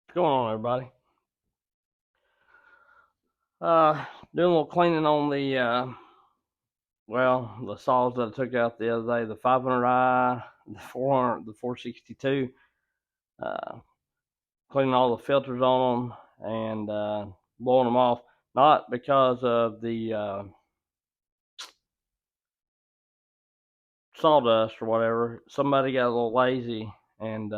What's going on, everybody? Doing a little cleaning on the saws that I took out the other day, the 500i, the 400, the 462. Uh, Cleaning all the filters on them and blowing them off. Not because of the sawdust or whatever. Somebody got a little lazy and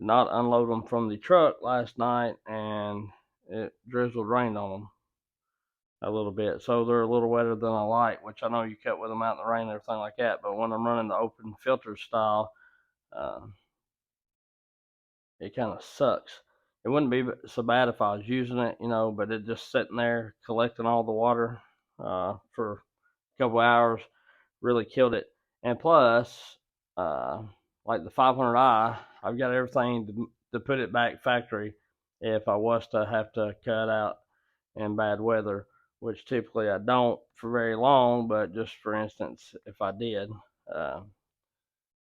not unload them from the truck last night, and it drizzled rain on them a little bit, so they're a little wetter than I like, which I know you cut with them out in the rain and everything like that, but when I'm running the open filter style, uh, it kind of sucks. It wouldn't be so bad if I was using it, but it just sitting there collecting all the water for a couple hours really killed it. And plus, uh, like the 500i, I've got everything to put it back factory if I was to have to cut out in bad weather, which typically I don't for very long, but just for instance, if I did. Uh,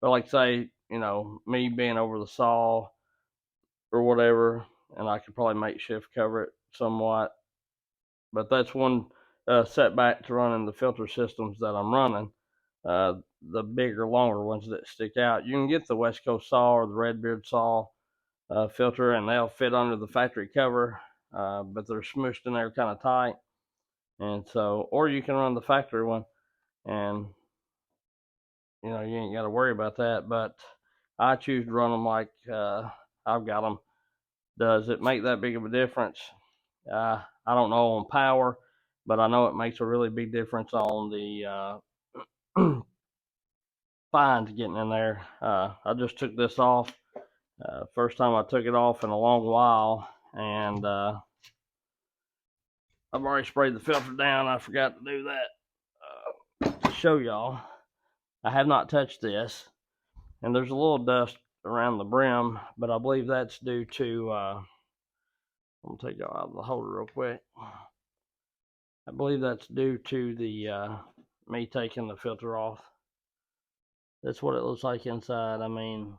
but like say, me being over the saw or whatever, and I could probably makeshift cover it somewhat. But that's one setback to running the filter systems that I'm running. The bigger, longer ones that stick out. You can get the West Coast saw or the Redbeard saw filter, and they'll fit under the factory cover, but they're smooshed in there kind of tight. And so, or you can run the factory one, and you ain't got to worry about that. But I choose to run them like I've got them. Does it make that big of a difference? I don't know on power, but I know it makes a really big difference on the fines getting in there. I just took this off. First time I took it off in a long while, and I've already sprayed the filter down. I forgot to do that to show y'all. I have not touched this, and there's a little dust around the brim, but I believe that's due to. I'm gonna take y'all out of the holder real quick. I believe that's due to the me taking the filter off. That's what it looks like inside. I mean,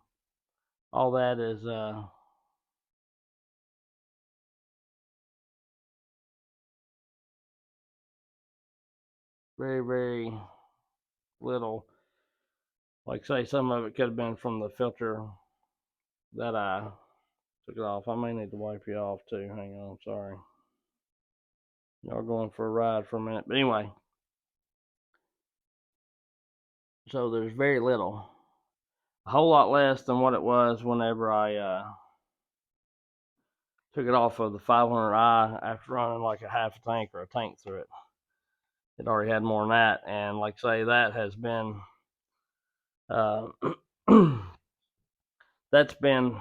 all that is very, very little. Like say some of it could have been from the filter that I took it off. I may need to wipe you off too. Hang on, sorry. Y'all going for a ride for a minute. But anyway, so there's very little. A whole lot less than what it was whenever I took it off of the 500i after running like a half a tank or a tank through it. It already had more than that, and like say that has been uh, that's been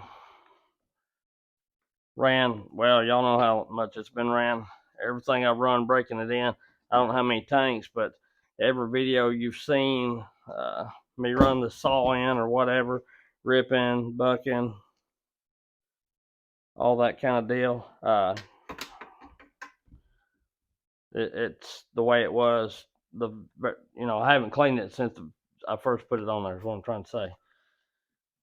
ran. Well, y'all know how much it's been ran. Everything I've run breaking it in. I don't know how many tanks, but every video you've seen me run the saw in or whatever, ripping, bucking, all that kind of deal. It's the way it was. I haven't cleaned it since I first put it on there. Is what I'm trying to say.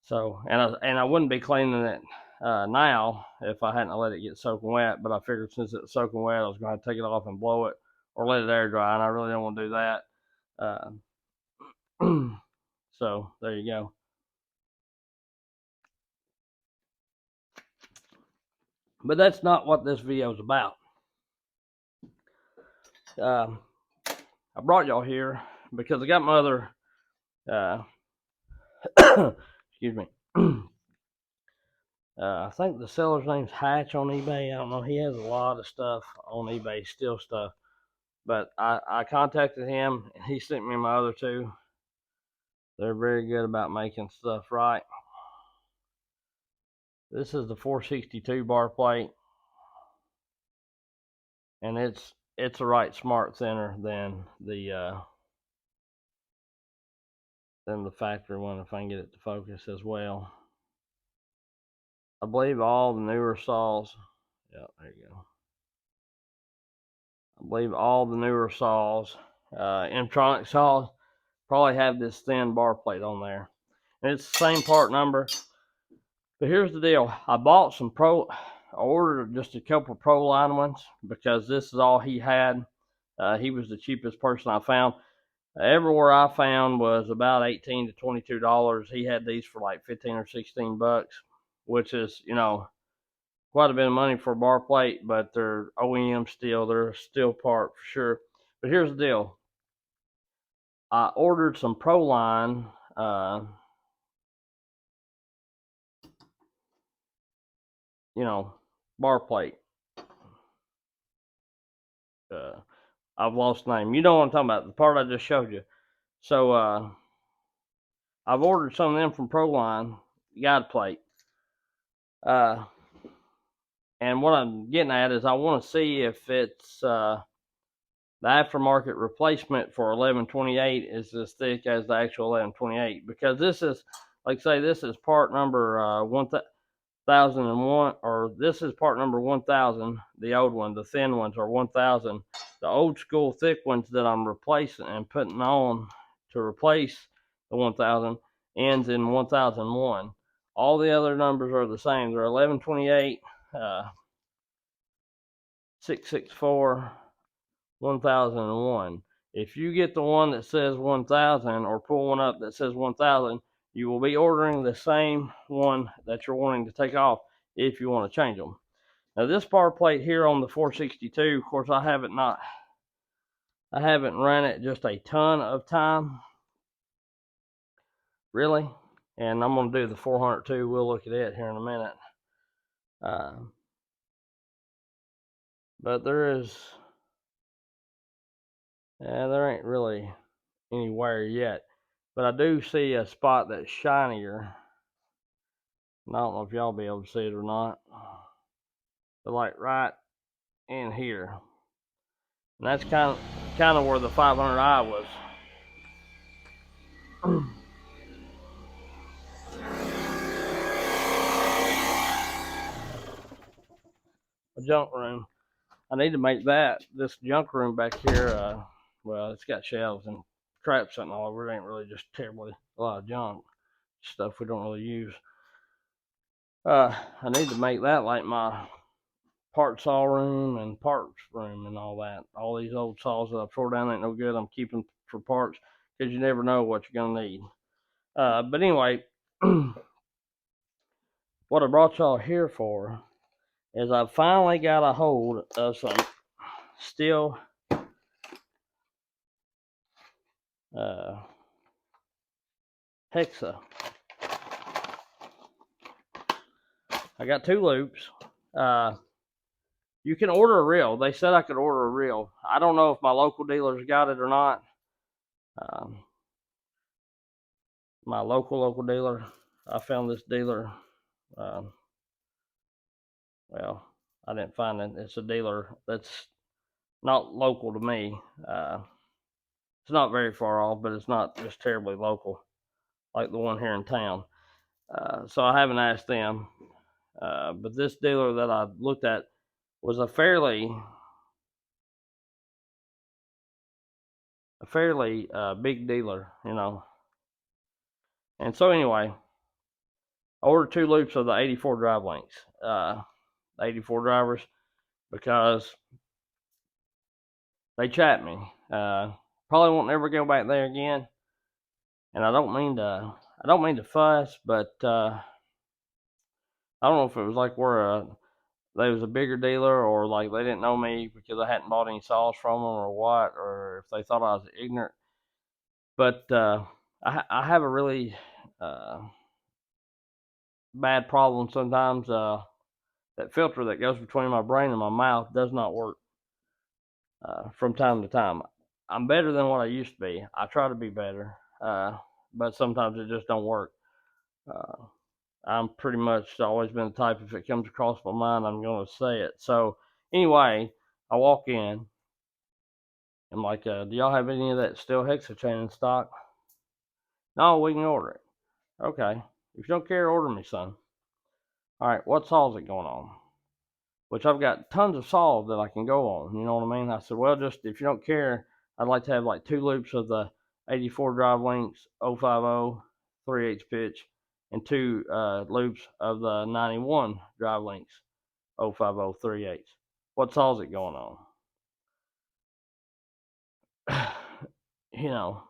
So, and I wouldn't be cleaning it now if I hadn't let it get soaking wet. But I figured since it's soaking wet, I was going to take it off and blow it or let it air dry, and I really don't want to do that. So there you go. But that's not what this video is about. I brought y'all here because I got my other, excuse me. I think the seller's name's Hatch on eBay. I don't know. He has a lot of stuff on eBay, still stuff. But I contacted him, and he sent me my other two. They're very good about making stuff right. This is the 462 bar plate, and it's a right smart thinner than the factory one, if I can get it to focus as well. I believe all the newer saws, yeah, there you go. I believe all the newer saws, M-tronic saws, probably have this thin bar plate on there. And it's the same part number. But here's the deal. I ordered just a couple of Pro Line ones because this is all he had. He was the cheapest person I found. Everywhere I found was about $18 to $22. He had these for like 15 or 16 bucks, which is, quite a bit of money for a bar plate, but they're OEM steel. They're a steel part for sure. But here's the deal. I ordered some Pro Line, bar plate. I've lost the name. You know what I'm talking about, the part I just showed you. So I've ordered some of them from Pro Line, guide plate. And what I'm getting at is I want to see if it's the aftermarket replacement for 1128 is as thick as the actual 1128, because this is, like say, this is part number 1001, or this is part number 1000. The old one, the thin ones, are 1000. The old school thick ones that I'm replacing and putting on to replace the 1000 ends in 1001. All the other numbers are the same. They're 1128, 664, 1001. If you get the one that says 1000 or pull one up that says 1000, you will be ordering the same one that you're wanting to take off if you want to change them. Now this bar plate here on the 462, of course I haven't run it just a ton of time, really. And I'm going to do the 402. We'll look at it here in a minute. But there ain't really any wear yet. But I do see a spot that's shinier. I don't know if y'all be able to see it or not. But like right in here. And that's kind of where the 500i was. A junk room. I need to make this junk room back here, well, it's got shelves and crap sitting all over. It ain't really just terribly a lot of junk. Stuff we don't really use. I need to make that like my part saw room and parts room and all that. All these old saws that I've tore down ain't no good. I'm keeping for parts because you never know what you're gonna need. But anyway, what I brought y'all here for is I finally got a hold of some STIHL HEXA. I got 2 loops. You can order a reel. They said I could order a reel. I don't know if my local dealers got it or not. My local dealer, I found this dealer. Well, I didn't find it. It's a dealer that's not local to me. It's not very far off, but it's not just terribly local like the one here in town. So I haven't asked them. But this dealer that I looked at was a fairly big dealer, And so anyway, I ordered 2 loops of the 84 drive links, 84 drivers, because they chapped me. Probably won't ever go back there again. And I don't mean to fuss, but I don't know if it was like where they was a bigger dealer, or like they didn't know me because I hadn't bought any saws from them, or what, or if they thought I was ignorant. But I have a really bad problem sometimes. That filter that goes between my brain and my mouth does not work from time to time. I'm better than what I used to be. I try to be better, but sometimes it just don't work. I'm pretty much always been the type, if it comes across my mind, I'm going to say it. So anyway, I walk in. I'm like, do y'all have any of that STIHL HEXA chain in stock? No, we can order it. Okay. If you don't care, order me some. All right, what saws it going on? Which I've got tons of saws that I can go on. You know what I mean? I said, well, just if you don't care, I'd like to have like 2 loops of the 84 drive links, 050, 3/8 pitch, and 2 loops of the 91 drive links 05038s. What saw is it going on? You know,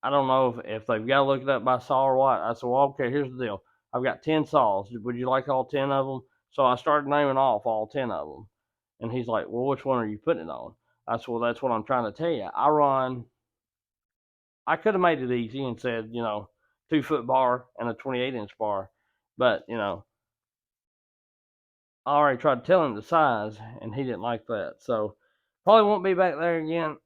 I don't know if they've got to look it up by saw or what. I said, well, okay, here's the deal. I've got 10 saws. Would you like all 10 of them? So I started naming off all 10 of them. And he's like, well, which one are you putting it on? I said, well, that's what I'm trying to tell you. I could have made it easy and said, 2-foot bar and a 28-inch bar. But, I already tried to tell him the size, and he didn't like that. So probably won't be back there again.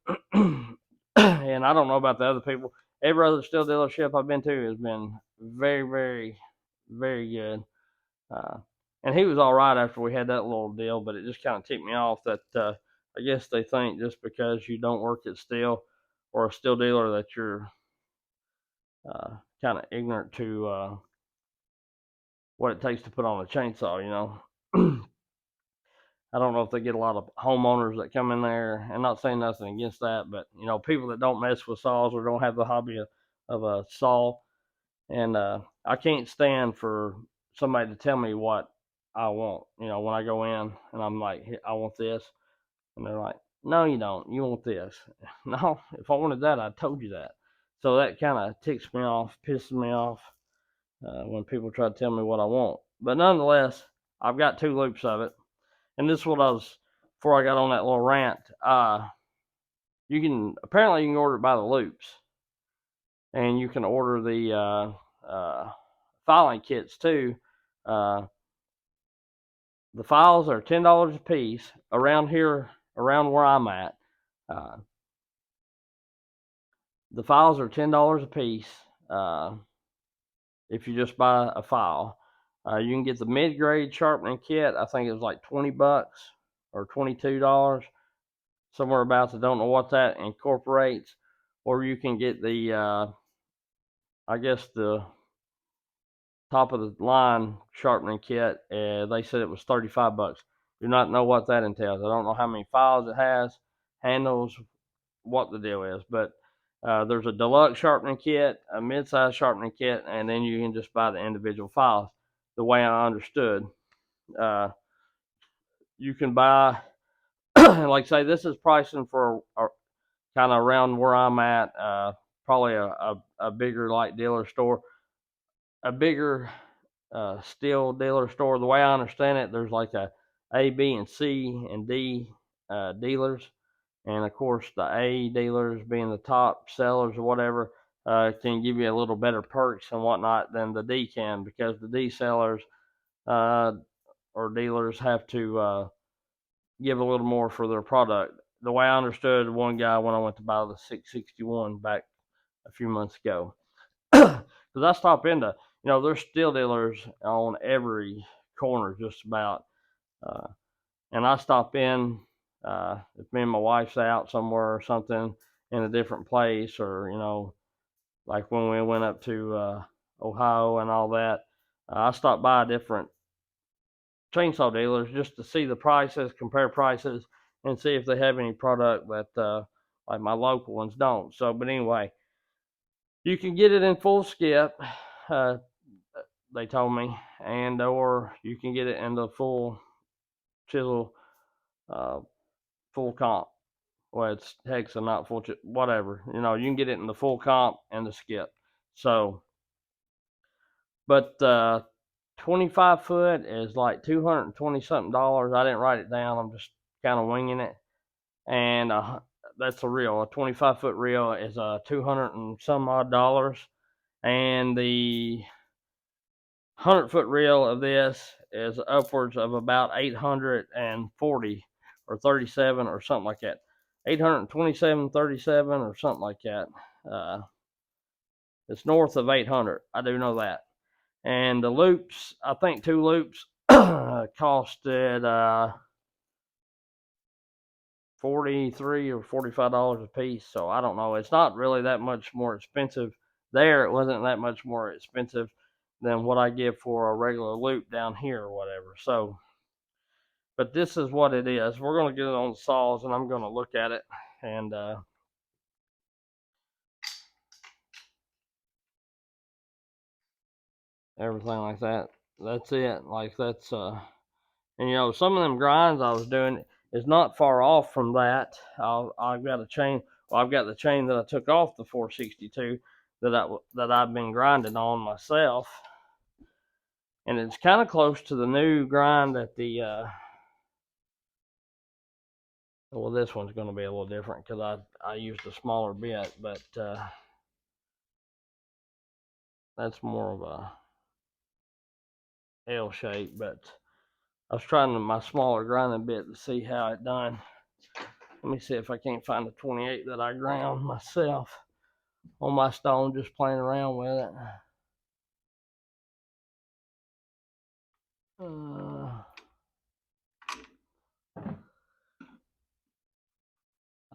And I don't know about the other people. Every other STIHL dealership I've been to has been very, very, very good. Uh, and he was all right after we had that little deal, but it just kind of ticked me off that I guess they think just because you don't work at STIHL or a STIHL dealer that you're kind of ignorant to what it takes to put on a chainsaw. I don't know if they get a lot of homeowners that come in there, and not saying nothing against that, but people that don't mess with saws or don't have the hobby of a saw, and I can't stand for somebody to tell me what I want. When I go in and I'm like, "Hey, I want this," and they're like, "No, you don't. You want this." No, if I wanted that, I told you that. So that kind of ticks me off, pisses me off when people try to tell me what I want. But nonetheless, I've got 2 loops of it. And this is what I was before I got on that little rant. You can order it by the loops, and you can order the filing kits too. Uh, the files are $10 a piece around here, around where I'm at. Uh, the files are $10 a piece if you just buy a file. You can get the mid-grade sharpening kit. I think it was like $20 or $22. Somewhere about. I don't know what that incorporates, or you can get the I guess the top of the line sharpening kit. They said it was $35. Do not know what that entails. I don't know how many files it has, handles, what the deal is, but there's a deluxe sharpening kit, a mid-size sharpening kit, and then you can just buy the individual files. The way I understood, uh, you can buy, like say, this is pricing for kind of around where I'm at, probably a bigger like dealer store, a bigger STIHL dealer store. The way I understand it, there's like A, B, and C and D dealers, and of course the A dealers being the top sellers or whatever can give you a little better perks and whatnot than the D can, because the D sellers or dealers have to give a little more for their product. The way I understood one guy when I went to buy the 661 back a few months ago, because I stop into, there's STIHL dealers on every corner just about, uh, and I stop in if me and my wife's out somewhere or something in a different place, or like when we went up to Ohio and all that, I stopped by different chainsaw dealers just to see the prices, compare prices, and see if they have any product that like my local ones don't. So, but anyway, you can get it in full skip. Uh, they told me, and or you can get it in the full chisel, uh, full comp. Well, it's HEXA, not full whatever. You can get it in the full comp and the skip. So, but 25 foot is like $220 something. I didn't write it down. I'm just kind of winging it. And that's a reel. A 25-foot reel is 200 and some odd dollars, and the 100-foot reel of this is upwards of about 840 or 37 or something like that. 827.37 or something like that. It's north of 800. I do know that. And the loops, I think 2 loops costed $43 or $45 a piece. So I don't know. It's not really that much more expensive there. It wasn't that much more expensive than what I give for a regular loop down here or whatever. So, but this is what it is. We're going to get it on the saws, and I'm going to look at it and everything like that. That's it. Like that's and you know, some of them grinds I was doing is not far off from that. I've got a chain. Well, I've got the chain that I took off the 462 that I've been grinding on myself, and it's kind of close to the new grind that the well, this one's going to be a little different because I used a smaller bit, but that's more of a L shape. But I was trying my smaller grinding bit to see how it done. Let me see if I can't find the 28 that I ground myself on my stone, just playing around with it.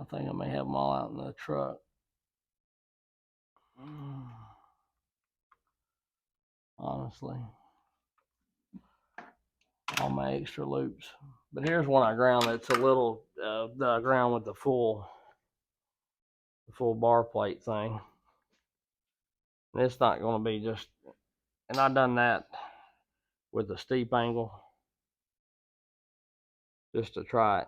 I think I may have them all out in the truck. Honestly, all my extra loops. But here's one I ground that's a little that I ground with the full bar plate thing. And it's not going to be just, and I done that with a steep angle just to try it.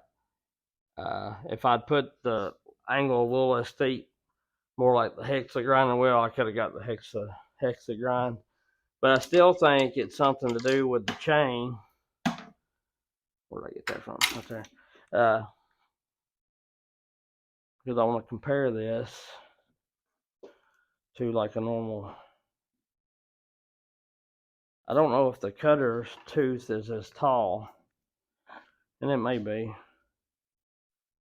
If I'd put the angle a little less steep, more like the HEXA grinding wheel, I could have got the HEXA grind. But I still think it's something to do with the chain. Where did I get that from? Right there. Because I want to compare this to like a normal. I don't know if the cutter's tooth is as tall, and it may be,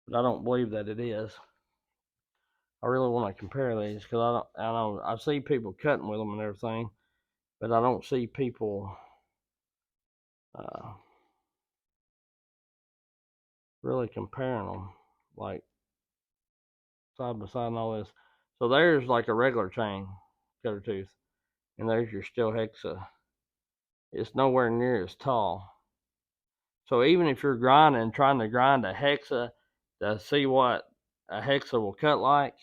but I don't believe that it is. I really want to compare these because I see people cutting with them and everything, but I don't see people really comparing them like side by side and all this. So there's like a regular chain cutter tooth, and there's your STIHL HEXA. It's nowhere near as tall. So even if you're grinding, trying to grind a HEXA to see what a HEXA will cut like,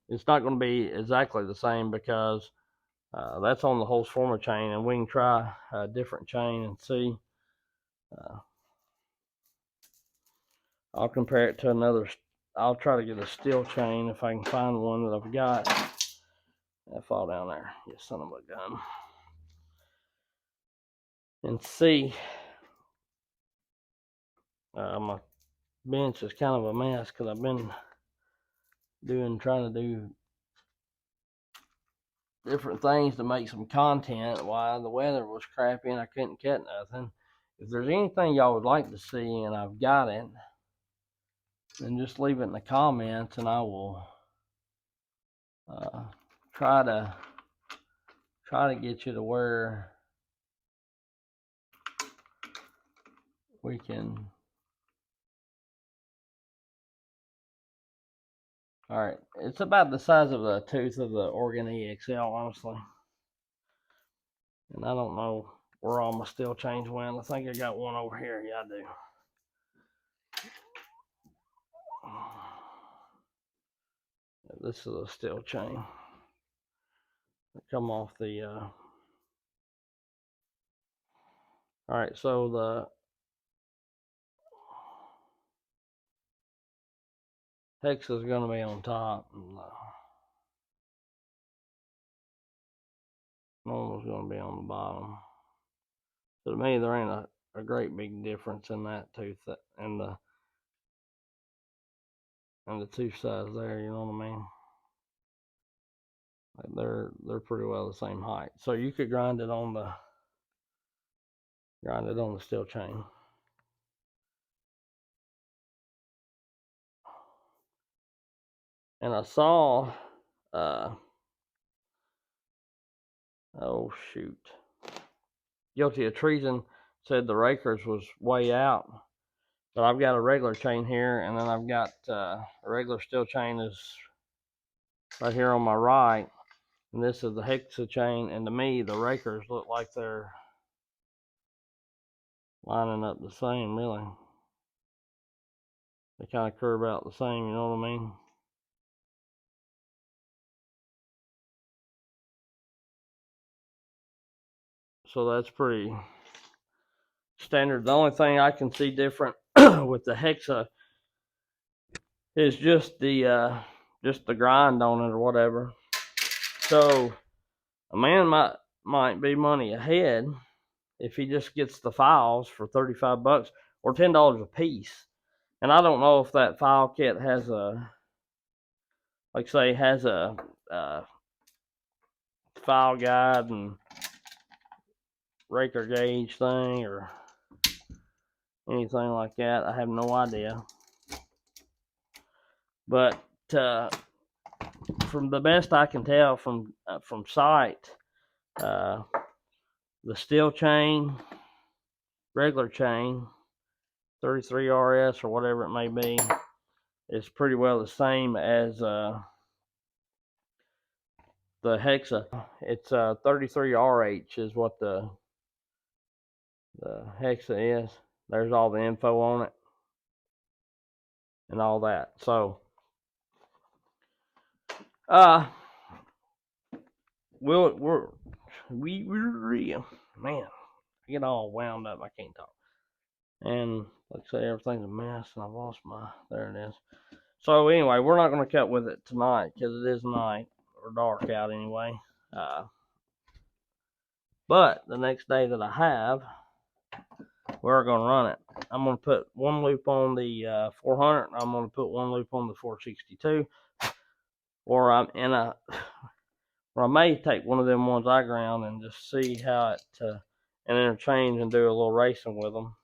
it's not going to be exactly the same because that's on the Holst Forma chain, and we can try a different chain and see. I'll compare it to another. I'll try to get a steel chain if I can find one that I've got. That fall down there, you son of a gun. And see, my bench is kind of a mess because I've been trying to do different things to make some content while the weather was crappy and I couldn't cut nothing. If there's anything y'all would like to see and I've got it, then just leave it in the comments and I will try to get you to where we can. All right, it's about the size of the tooth of the Oregon EXL, honestly. And I don't know where all my steel chains went. I think I got one over here. Yeah, I do. This is a steel chain. Come off the. All right, so the HEXA is going to be on top. And normal's going to be on the bottom. So to me, there ain't a great big difference in that tooth and the tooth size there. You know what I mean? Like they're pretty well the same height. So you could grind it on the steel chain. And I saw, oh shoot, Guilty of Treason said the Rakers was way out. But I've got a regular chain here, and then I've got a regular steel chain is right here on my right. And this is the HEXA chain, and to me, the Rakers look like they're lining up the same, really. They kind of curve out the same, you know what I mean? so that's pretty standard. The only thing I can see different with the HEXA is just the grind on it or whatever. So a man might be money ahead if he just gets the files for 35 bucks or $10 a piece. And I don't know if that file kit has a, like say, has a file guide and raker gauge thing or anything like that. I have no idea. But from the best I can tell from sight, the steel chain, regular chain, 33 RS or whatever it may be, is pretty well the same as the HEXA. It's 33 RH is what the HEXA is. There's all the info on it and all that. So we're man, I get all wound up. I can't talk. And like I say, everything's a mess, and I've lost my. There it is. So anyway, we're not going to cut with it tonight because it is night or dark out anyway. But the next day that I have, we're going to run it. I'm going to put one loop on the 400, and I'm going to put one loop on the 462, or I may take one of them ones I ground and just see how it and interchange and do a little racing with them.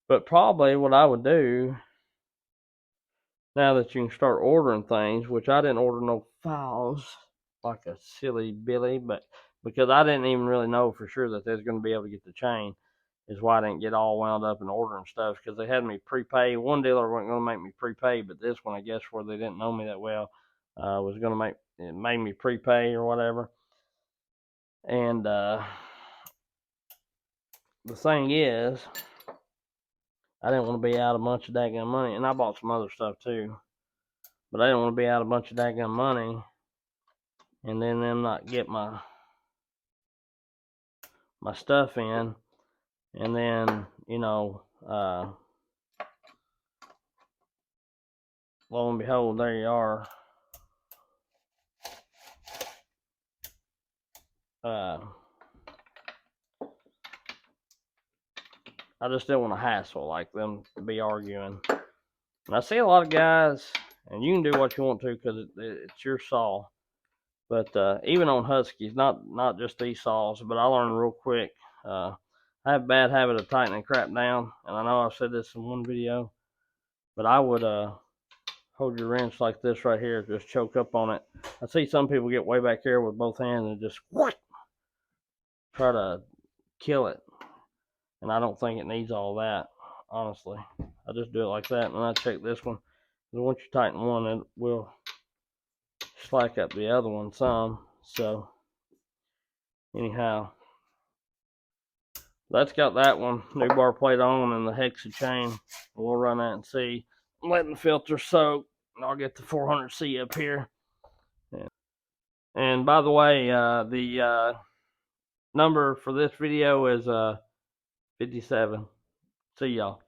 But probably what I would do, now that you can start ordering things, which I didn't order no files like a silly Billy, but because I didn't even really know for sure that they was going to be able to get the chain, is why I didn't get all wound up in ordering stuff, because they had me prepay. One dealer wasn't going to make me prepay, but this one, I guess, where they didn't know me that well, was going to made me prepay or whatever. And the thing is, I didn't want to be out a bunch of daggone money, and I bought some other stuff too, but I didn't want to be out a bunch of daggone money and then them not get my stuff in, and then, you know, lo and behold, there you are. I just didn't want to hassle like them to be arguing. And I see a lot of guys, and you can do what you want to because it's your saw. But even on Huskies, not just these saws, but I learned real quick. I have a bad habit of tightening crap down, and I know I've said this in one video, but I would hold your wrench like this right here, just choke up on it. I see some people get way back here with both hands and just try to kill it, and I don't think it needs all that, honestly. I just do it like that, and then I check this one. Once you tighten one, it will slack up the other one some. So anyhow, that's got that one, new bar plate on, and the HEXA chain. We'll run that and see. I'm letting the filter soak, and I'll get the 400C up here. And by the way, the number for this video is 57. See y'all.